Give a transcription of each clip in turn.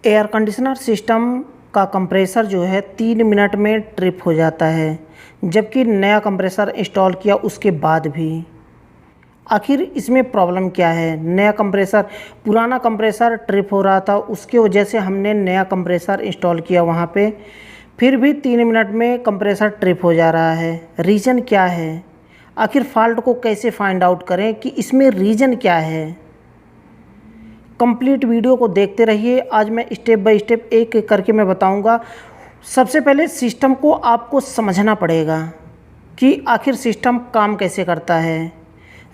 Air conditioner system का compressor जो है 3 मिनट में ट्रिप हो जाता है, जबकि नया कंप्रेसर इंस्टॉल किया उसके बाद भी। आखिर इसमें प्रॉब्लम क्या है? नया कंप्रेसर, पुराना कंप्रेसर ट्रिप हो रहा था, उसके वजह से हमने नया कंप्रेसर इंस्टॉल किया वहाँ पे, फिर भी 3 मिनट में कंप्रेसर ट्रिप हो जा रहा है। रीज़न क्या है? आखिर फ़ॉल्ट को कैसे फाइंड आउट करें कि इसमें रीज़न क्या है? कंप्लीट वीडियो को देखते रहिए। आज मैं स्टेप बाय स्टेप एक एक करके मैं बताऊंगा। सबसे पहले सिस्टम को आपको समझना पड़ेगा कि आखिर सिस्टम काम कैसे करता है,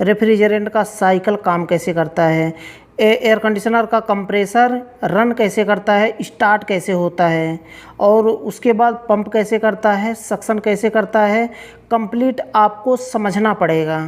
रेफ्रिजरेंट का साइकिल काम कैसे करता है, एयर कंडीशनर का कंप्रेसर रन कैसे करता है, स्टार्ट कैसे होता है, और उसके बाद पंप कैसे करता है, सक्शन कैसे करता है। कंप्लीट आपको समझना पड़ेगा,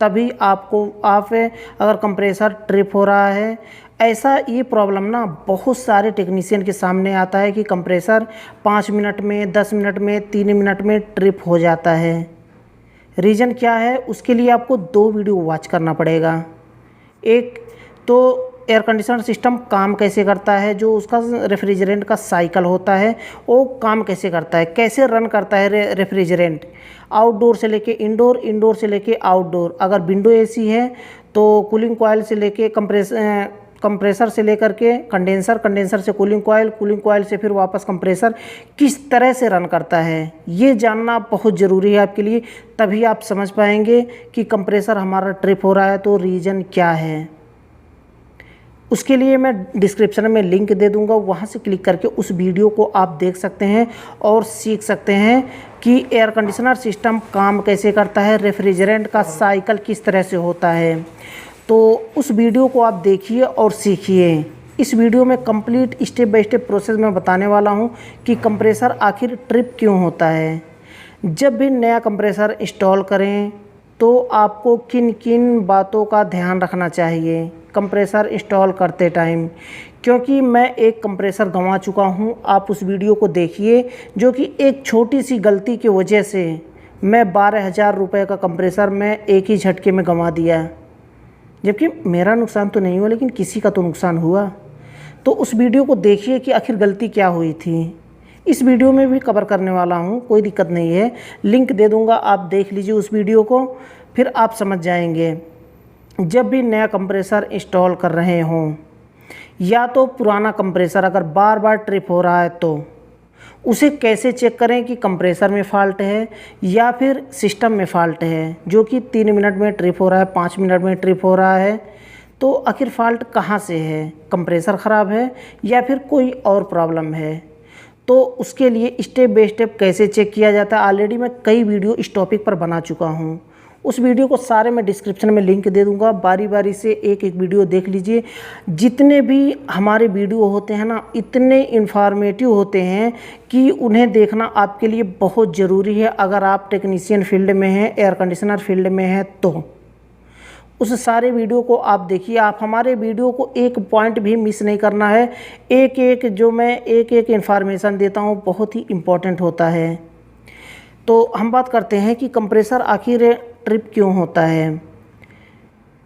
तभी आप अगर कंप्रेसर ट्रिप हो रहा है, ऐसा ये प्रॉब्लम ना बहुत सारे टेक्नीशियन के सामने आता है कि कंप्रेसर 5 मिनट में, 10 मिनट में, 3 मिनट में ट्रिप हो जाता है। रीज़न क्या है? उसके लिए आपको 2 वीडियो वॉच करना पड़ेगा। एक तो एयर कंडीशनर सिस्टम काम कैसे करता है, जो उसका रेफ्रिजरेंट का साइकिल होता है वो काम कैसे करता है, कैसे रन करता है रेफ्रिजरेंट, आउटडोर से लेके इंडोर, इंडोर से लेके आउटडोर। अगर विंडो एसी है तो कूलिंग कॉयल से लेके कंप्रेसर से लेकर के कंडेंसर, कंडेंसर से कूलिंग कॉयल से फिर वापस कंप्रेसर किस तरह से रन करता है, ये जानना बहुत ज़रूरी है आपके लिए। तभी आप समझ पाएंगे कि कंप्रेसर हमारा ट्रिप हो रहा है तो रीज़न क्या है। उसके लिए मैं डिस्क्रिप्शन में लिंक दे दूंगा, वहाँ से क्लिक करके उस वीडियो को आप देख सकते हैं और सीख सकते हैं कि एयर कंडीशनर सिस्टम काम कैसे करता है, रेफ्रिजरेंट का साइकिल किस तरह से होता है। तो उस वीडियो को आप देखिए और सीखिए। इस वीडियो में complete step by step process में बताने वाला हूं कि कंप्रेसर आखिर ट्रिप क्यों होता है। जब भी नया कंप्रेसर इंस्टॉल करें तो आपको किन किन बातों का ध्यान रखना चाहिए कंप्रेसर इंस्टॉल करते टाइम, क्योंकि मैं एक कंप्रेसर गंवा चुका हूं। आप उस वीडियो को देखिए, जो कि एक छोटी सी गलती की वजह से मैं 12,000 रुपये का कंप्रेसर मैं एक ही झटके में गंवा दिया। जबकि मेरा नुकसान तो नहीं हुआ, लेकिन किसी का तो नुकसान हुआ। तो उस वीडियो को देखिए कि आखिर गलती क्या हुई थी। इस वीडियो में भी कवर करने वाला हूँ, कोई दिक्कत नहीं है, लिंक दे दूँगा, आप देख लीजिए उस वीडियो को, फिर आप समझ जाएंगे। जब भी नया कंप्रेसर इंस्टॉल कर रहे हों, या तो पुराना कंप्रेसर अगर बार बार ट्रिप हो रहा है तो उसे कैसे चेक करें कि कंप्रेसर में फ़ॉल्ट है या फिर सिस्टम में फ़ॉल्ट है, जो कि 3 मिनट में ट्रिप हो रहा है, 5 मिनट में ट्रिप हो रहा है। तो आखिर फ़ॉल्ट कहाँ से है? कंप्रेसर ख़राब है या फिर कोई और प्रॉब्लम है? तो उसके लिए स्टेप बाय स्टेप कैसे चेक किया जाता है, ऑलरेडी मैं कई वीडियो इस टॉपिक पर बना चुका हूँ। उस वीडियो को सारे मैं डिस्क्रिप्शन में लिंक दे दूंगा, बारी बारी से एक एक वीडियो देख लीजिए। जितने भी हमारे वीडियो होते हैं ना, इतने इन्फॉर्मेटिव होते हैं कि उन्हें देखना आपके लिए बहुत ज़रूरी है। अगर आप टेक्नीशियन फील्ड में हैं, एयर कंडीशनर फील्ड में हैं, तो उस सारे वीडियो को आप देखिए। आप हमारे वीडियो को एक पॉइंट भी मिस नहीं करना है। एक एक जो मैं एक एक इन्फॉर्मेशन देता हूँ बहुत ही इम्पोर्टेंट होता है। तो हम बात करते हैं कि कंप्रेसर आखिर ट्रिप क्यों होता है।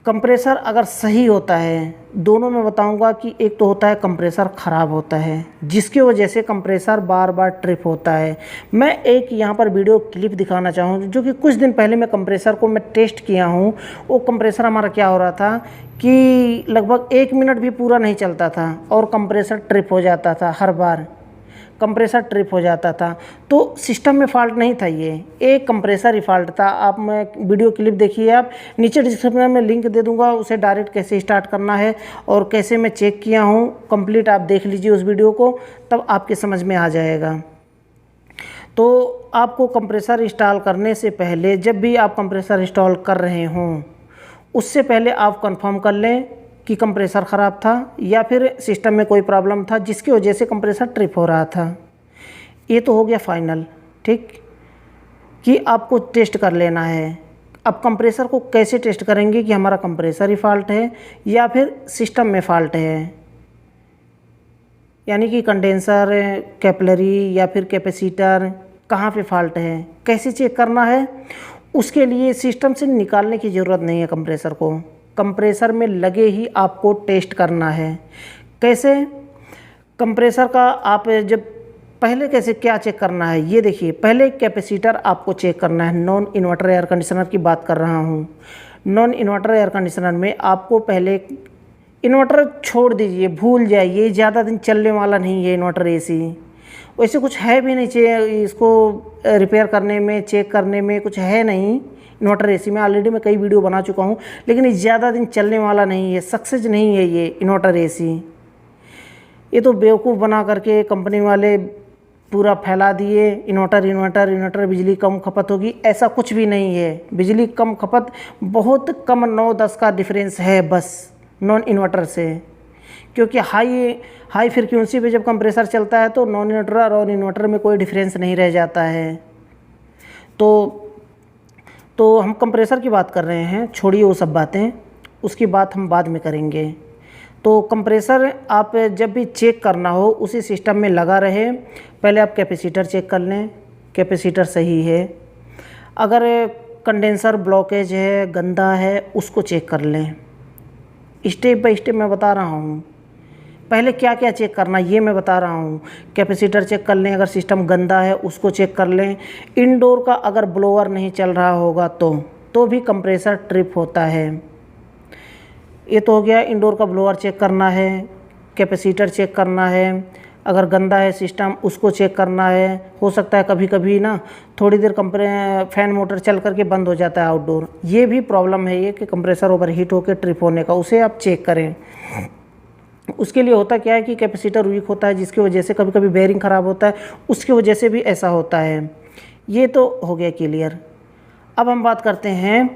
कंप्रेसर अगर सही होता है, दोनों में बताऊंगा कि एक तो होता है कंप्रेसर ख़राब होता है, जिसकी वजह से कंप्रेसर बार बार ट्रिप होता है। मैं एक यहाँ पर वीडियो क्लिप दिखाना चाहूँगा, जो कि कुछ दिन पहले मैं कंप्रेसर को मैं टेस्ट किया हूँ। वो कंप्रेसर हमारा क्या हो रहा था कि लगभग 1 मिनट भी पूरा नहीं चलता था और कंप्रेसर ट्रिप हो जाता था, हर बार कंप्रेसर ट्रिप हो जाता था। तो सिस्टम में फ़ॉल्ट नहीं था, ये एक कंप्रेसर ही फ़ॉल्ट था। आप मैं वीडियो क्लिप देखिए, आप नीचे डिस्क्रिप्शन में लिंक दे दूंगा, उसे डायरेक्ट कैसे स्टार्ट करना है और कैसे मैं चेक किया हूँ, कंप्लीट आप देख लीजिए उस वीडियो को, तब आपके समझ में आ जाएगा। तो आपको कंप्रेसर इंस्टॉल करने से पहले, जब भी आप कंप्रेसर इंस्टॉल कर रहे हों, उससे पहले आप कंफर्म कर लें कि कंप्रेसर ख़राब था या फिर सिस्टम में कोई प्रॉब्लम था जिसकी वजह से कंप्रेसर ट्रिप हो रहा था। ये तो हो गया फाइनल, ठीक, कि आपको टेस्ट कर लेना है। अब कंप्रेसर को कैसे टेस्ट करेंगे कि हमारा कंप्रेसर ही फ़ॉल्ट है या फिर सिस्टम में फ़ॉल्ट है, यानी कि कंडेंसर, कैपिलरी या फिर कैपेसिटर, कहाँ पे फ़ॉल्ट है, कैसे चेक करना है। उसके लिए सिस्टम से निकालने की ज़रूरत नहीं है कंप्रेसर को, कंप्रेसर में लगे ही आपको टेस्ट करना है। कैसे? कंप्रेसर का आप जब पहले कैसे क्या चेक करना है, ये देखिए। पहले कैपेसिटर आपको चेक करना है। नॉन इन्वर्टर एयर कंडीशनर की बात कर रहा हूँ। नॉन इन्वर्टर एयर कंडीशनर में आपको पहले, इन्वर्टर छोड़ दीजिए, भूल जाइए, ज़्यादा दिन चलने वाला नहीं है इन्वर्टर एसी। वैसे कुछ है भी नहीं चाहिए इसको रिपेयर करने में, चेक करने में कुछ है नहीं इन्वर्टर एसी में। ऑलरेडी मैं कई वीडियो बना चुका हूँ, लेकिन ये ज़्यादा दिन चलने वाला नहीं है, सक्सेस नहीं है ये इन्वर्टर एसी। ये तो बेवकूफ़ बना करके कंपनी वाले पूरा फैला दिए, इन्वर्टर बिजली कम खपत होगी, ऐसा कुछ भी नहीं है। बिजली कम खपत बहुत कम 9-10 का डिफरेंस है बस नॉन इन्वर्टर से, क्योंकि हाई फ्रिक्वेंसी पे जब कंप्रेसर चलता है तो नॉन इन्वर्टर और इन्वर्टर में कोई डिफरेंस नहीं रह जाता है। तो हम कंप्रेसर की बात कर रहे हैं, छोड़िए वो सब बातें, उसकी बात हम बाद में करेंगे। तो कंप्रेसर आप जब भी चेक करना हो उसी सिस्टम में लगा रहे। पहले आप कैपेसिटर चेक कर लें, कैपेसिटर सही है। अगर कंडेंसर ब्लॉकेज है, गंदा है, उसको चेक कर लें। स्टेप बाय स्टेप मैं बता रहा हूँ। पहले क्या क्या चेक करना ये मैं बता रहा हूँ। कैपेसिटर चेक कर लें, अगर सिस्टम गंदा है उसको चेक कर लें। इंडोर का अगर ब्लोअर नहीं चल रहा होगा तो भी कंप्रेसर ट्रिप होता है। ये तो हो गया, इंडोर का ब्लोअर चेक करना है, कैपेसिटर चेक करना है, अगर गंदा है सिस्टम उसको चेक करना है। हो सकता है कभी कभी ना थोड़ी देर फैन मोटर चल करके बंद हो जाता है आउटडोर, ये भी प्रॉब्लम है ये कि कंप्रेसर ओवरहीट होकर ट्रिप होने का, उसे आप चेक करें। उसके लिए होता क्या है कि कैपेसिटर वीक होता है, जिसकी वजह से कभी कभी बेयरिंग ख़राब होता है, उसकी वजह से भी ऐसा होता है। ये तो हो गया क्लियर। अब हम बात करते हैं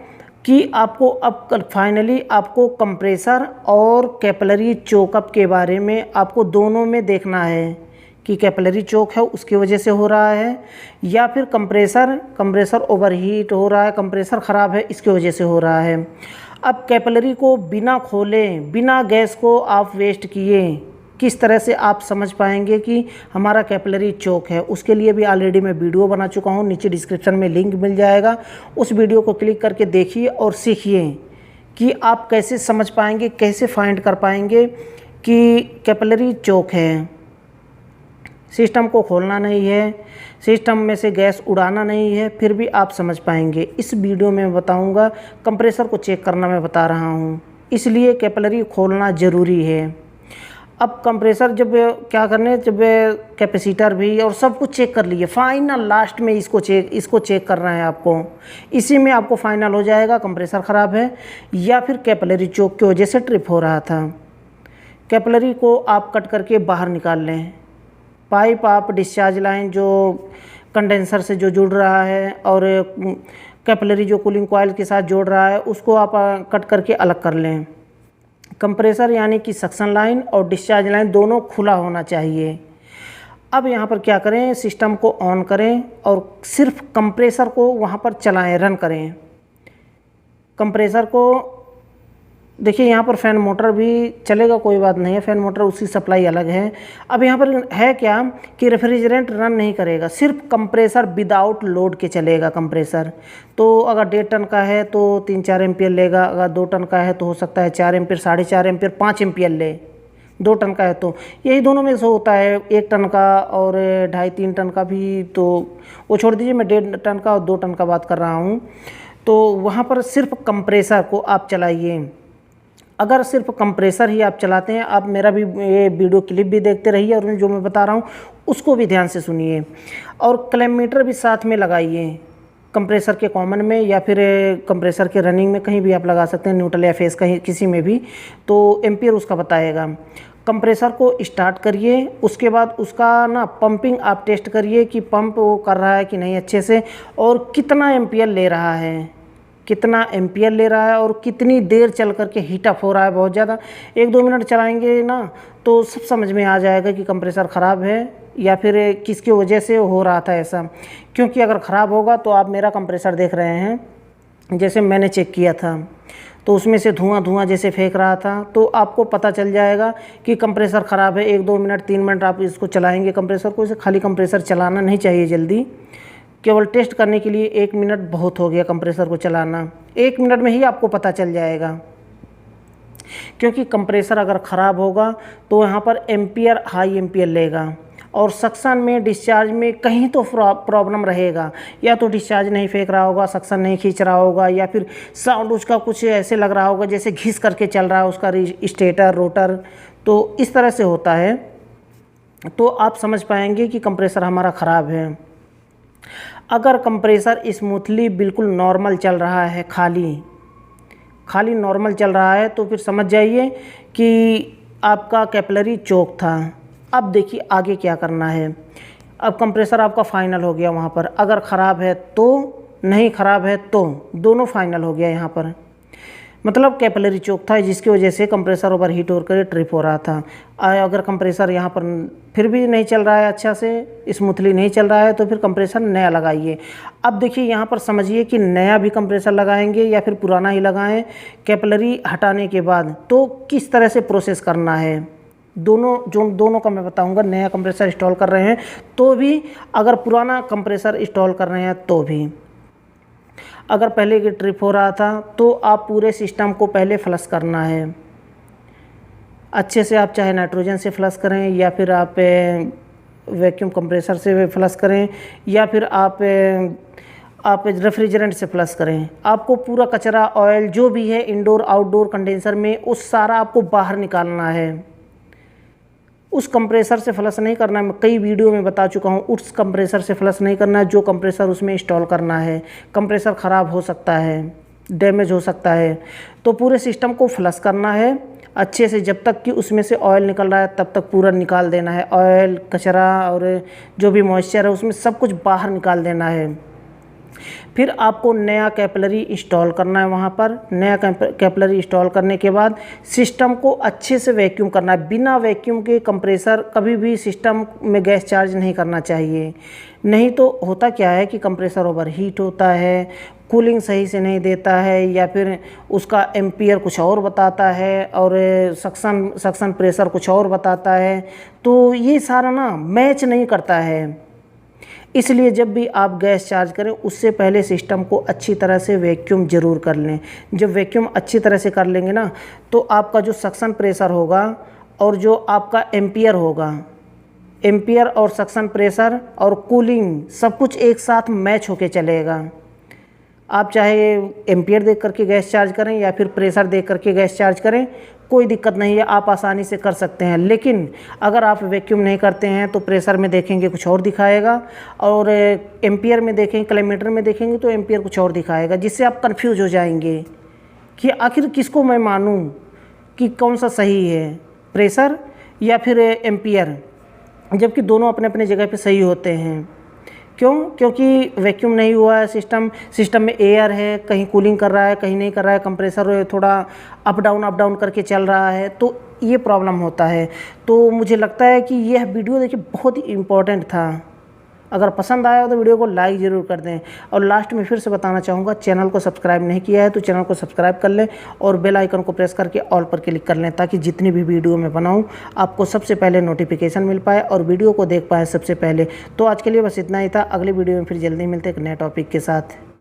कि आपको अब फाइनली आपको कंप्रेसर और कैपिलरी चोकअप के बारे में आपको दोनों में देखना है कि कैपिलरी चोक है उसकी वजह से हो रहा है या फिर कंप्रेसर ओवरहीट हो रहा है, कंप्रेसर ख़राब है इसकी वजह से हो रहा है। अब कैपिलरी को बिना खोले, बिना गैस को आप वेस्ट किए किस तरह से आप समझ पाएंगे कि हमारा कैपिलरी चोक है, उसके लिए भी ऑलरेडी मैं वीडियो बना चुका हूँ, नीचे डिस्क्रिप्शन में लिंक मिल जाएगा। उस वीडियो को क्लिक करके देखिए और सीखिए कि आप कैसे समझ पाएंगे, कैसे फाइंड कर पाएंगे कि कैपिलरी चोक है। सिस्टम को खोलना नहीं है, सिस्टम में से गैस उड़ाना नहीं है, फिर भी आप समझ पाएंगे। इस वीडियो में मैं बताऊंगा, कंप्रेसर को चेक करना मैं बता रहा हूं, इसलिए कैपिलरी खोलना ज़रूरी है। अब कंप्रेसर जब क्या करने, जब कैपेसिटर भी और सब कुछ चेक कर लिए, फाइनल लास्ट में इसको चेक करना है आपको। इसी में आपको फाइनल हो जाएगा कंप्रेसर ख़राब है या फिर कैपिलरी चोक की वजह से ट्रिप हो रहा था। कैपिलरी को आप कट करके बाहर निकाल लें। पाइप आप डिस्चार्ज लाइन जो कंडेंसर से जो जुड़ रहा है और कैपिलरी जो कूलिंग कॉइल के साथ जोड़ रहा है उसको आप कट करके अलग कर लें। कंप्रेसर यानी कि सक्शन लाइन और डिस्चार्ज लाइन दोनों खुला होना चाहिए। अब यहाँ पर क्या करें, सिस्टम को ऑन करें और सिर्फ कंप्रेसर को वहाँ पर चलाएं, रन करें। कंप्रेसर को देखिए, यहाँ पर फ़ैन मोटर भी चलेगा, कोई बात नहीं है, फ़ैन मोटर उसकी सप्लाई अलग है। अब यहाँ पर है क्या कि रेफ्रिजरेंट रन नहीं करेगा, सिर्फ कंप्रेसर विदाउट लोड के चलेगा कंप्रेसर। तो अगर 1.5 टन का है तो 3-4 एम्पियर लेगा, अगर 2 टन का है तो हो सकता है 4 एम्पियर, 4.5 एम्पियर, 5 एम्पियर ले। 2 टन का है तो यही दोनों में से होता है, 1 टन का और 2.5-3 टन का भी, तो वो छोड़ दीजिए, मैं 1.5 टन का और 2 टन का बात कर रहा हूँ। तो वहाँ पर सिर्फ कंप्रेसर को आप चलाइए। अगर सिर्फ कंप्रेसर ही आप चलाते हैं, आप मेरा भी ये वीडियो क्लिप भी देखते रहिए और जो मैं बता रहा हूँ उसको भी ध्यान से सुनिए। और क्लैममीटर भी साथ में लगाइए, कंप्रेसर के कॉमन में या फिर कंप्रेसर के रनिंग में, कहीं भी आप लगा सकते हैं, न्यूट्रल या फेस कहीं किसी में भी, तो एम्पियर उसका बताएगा। कंप्रेसर को स्टार्ट करिए, उसके बाद उसका ना पंपिंग आप टेस्ट करिए कि पंप वो कर रहा है कि नहीं अच्छे से, और कितना एम्पियर ले रहा है, कितना एम्पियर ले रहा है और कितनी देर चल करके हीट अप हो रहा है। बहुत ज़्यादा 1-2 मिनट चलाएंगे ना तो सब समझ में आ जाएगा कि कंप्रेसर ख़राब है या फिर किसकी वजह से हो रहा था ऐसा। क्योंकि अगर ख़राब होगा तो आप मेरा कंप्रेसर देख रहे हैं, जैसे मैंने चेक किया था तो उसमें से धुआं जैसे फेंक रहा था, तो आपको पता चल जाएगा कि कंप्रेसर ख़राब है। 1-2 मिनट 3 मिनट आप इसको चलाएँगे कंप्रेसर को, इसे खाली कंप्रेसर चलाना नहीं चाहिए जल्दी, केवल टेस्ट करने के लिए 1 मिनट बहुत हो गया कंप्रेसर को चलाना। 1 मिनट में ही आपको पता चल जाएगा। क्योंकि कंप्रेसर अगर ख़राब होगा तो यहाँ पर एम्पियर हाई एम्पियर लेगा और सक्शन में डिस्चार्ज में कहीं तो प्रॉब्लम रहेगा, या तो डिस्चार्ज नहीं फेंक रहा होगा, सक्शन नहीं खींच रहा होगा, या फिर साउंड उसका कुछ ऐसे लग रहा होगा जैसे घिस करके चल रहा है उसका स्टेटर रोटर। तो इस तरह से होता है, तो आप समझ पाएंगे कि कंप्रेसर हमारा ख़राब है। अगर कंप्रेसर स्मूथली बिल्कुल नॉर्मल चल रहा है, खाली नॉर्मल चल रहा है, तो फिर समझ जाइए कि आपका कैपिलरी चोक था। अब देखिए आगे क्या करना है। अब कंप्रेसर आपका फाइनल हो गया वहाँ पर, अगर ख़राब है तो, नहीं ख़राब है तो, दोनों फाइनल हो गया यहाँ पर। मतलब कैपिलरी चोक था जिसकी वजह से कंप्रेसर ओवर हीट होकर ट्रिप हो रहा था। अगर कंप्रेसर यहाँ पर फिर भी नहीं चल रहा है, अच्छा से स्मूथली नहीं चल रहा है, तो फिर कंप्रेसर नया लगाइए। अब देखिए यहाँ पर समझिए कि नया भी कंप्रेसर लगाएंगे या फिर पुराना ही लगाएं। कैपिलरी हटाने के बाद तो किस तरह से प्रोसेस करना है, दोनों का मैं बताऊंगा। नया कंप्रेसर इंस्टॉल कर रहे हैं तो भी, अगर पुराना कंप्रेसर इंस्टॉल कर रहे हैं तो भी, अगर पहले की ट्रिप हो रहा था तो आप पूरे सिस्टम को पहले फ्लश करना है अच्छे से। आप चाहे नाइट्रोजन से फ्लश करें, या फिर आप वैक्यूम कंप्रेसर से फ्लश करें, या फिर आप रेफ्रिजरेंट से फ्लश करें। आपको पूरा कचरा, ऑयल जो भी है इंडोर आउटडोर कंडेंसर में, उस सारा आपको बाहर निकालना है। उस कंप्रेसर से फ्लश नहीं करना है, मैं कई वीडियो में बता चुका हूँ। उस कंप्रेसर से फ्लश नहीं करना है जो कंप्रेसर उसमें इंस्टॉल करना है। कंप्रेसर ख़राब हो सकता है, डैमेज हो सकता है, तो पूरे सिस्टम को फ्लश करना है अच्छे से। जब तक कि उसमें से ऑयल निकल रहा है तब तक पूरा निकाल देना है। ऑयल, कचरा और जो भी मॉइस्चर है उसमें सब कुछ बाहर निकाल देना है। फिर आपको नया कैपिलरी इंस्टॉल करना है वहाँ पर। नया कैपिलरी इंस्टॉल करने के बाद सिस्टम को अच्छे से वैक्यूम करना है। बिना वैक्यूम के कंप्रेसर कभी भी सिस्टम में गैस चार्ज नहीं करना चाहिए। नहीं तो होता क्या है कि कंप्रेसर ओवर हीट होता है, कूलिंग सही से नहीं देता है, या फिर उसका एम्पियर कुछ और बताता है और सक्शन प्रेशर कुछ और बताता है। तो ये सारा ना मैच नहीं करता है। इसलिए जब भी आप गैस चार्ज करें उससे पहले सिस्टम को अच्छी तरह से वैक्यूम ज़रूर कर लें। जब वैक्यूम अच्छी तरह से कर लेंगे ना, तो आपका जो सक्शन प्रेशर होगा और जो आपका एम्पियर होगा, एम्पियर और सक्शन प्रेशर और कूलिंग सब कुछ एक साथ मैच होके चलेगा। आप चाहे एम्पियर देख करके गैस चार्ज करें या फिर प्रेशर देख करके गैस चार्ज करें, कोई दिक्कत नहीं है, आप आसानी से कर सकते हैं। लेकिन अगर आप वैक्यूम नहीं करते हैं तो प्रेशर में देखेंगे कुछ और दिखाएगा, और एम्पियर में देखेंगे, कैलोमीटर में देखेंगे तो एम्पियर कुछ और दिखाएगा, जिससे आप कंफ्यूज हो जाएंगे कि आखिर किसको मैं मानूं, कि कौन सा सही है, प्रेशर या फिर एम्पियर, जबकि दोनों अपने अपने जगह पे सही होते हैं। क्यों? क्योंकि वैक्यूम नहीं हुआ है, सिस्टम में एयर है, कहीं कूलिंग कर रहा है, कहीं नहीं कर रहा है, कंप्रेसर थोड़ा अप डाउन करके चल रहा है, तो ये प्रॉब्लम होता है। तो मुझे लगता है कि यह वीडियो देखिए बहुत ही इम्पोर्टेंट था। अगर पसंद आया हो तो वीडियो को लाइक ज़रूर कर दें। और लास्ट में फिर से बताना चाहूँगा, चैनल को सब्सक्राइब नहीं किया है तो चैनल को सब्सक्राइब कर लें और बेल आइकन को प्रेस करके ऑल पर क्लिक कर लें, ताकि जितनी भी वीडियो मैं बनाऊँ आपको सबसे पहले नोटिफिकेशन मिल पाए और वीडियो को देख पाए सबसे पहले। तो आज के लिए बस इतना ही था। अगले वीडियो में फिर जल्दी मिलते हैं एक नए टॉपिक के साथ।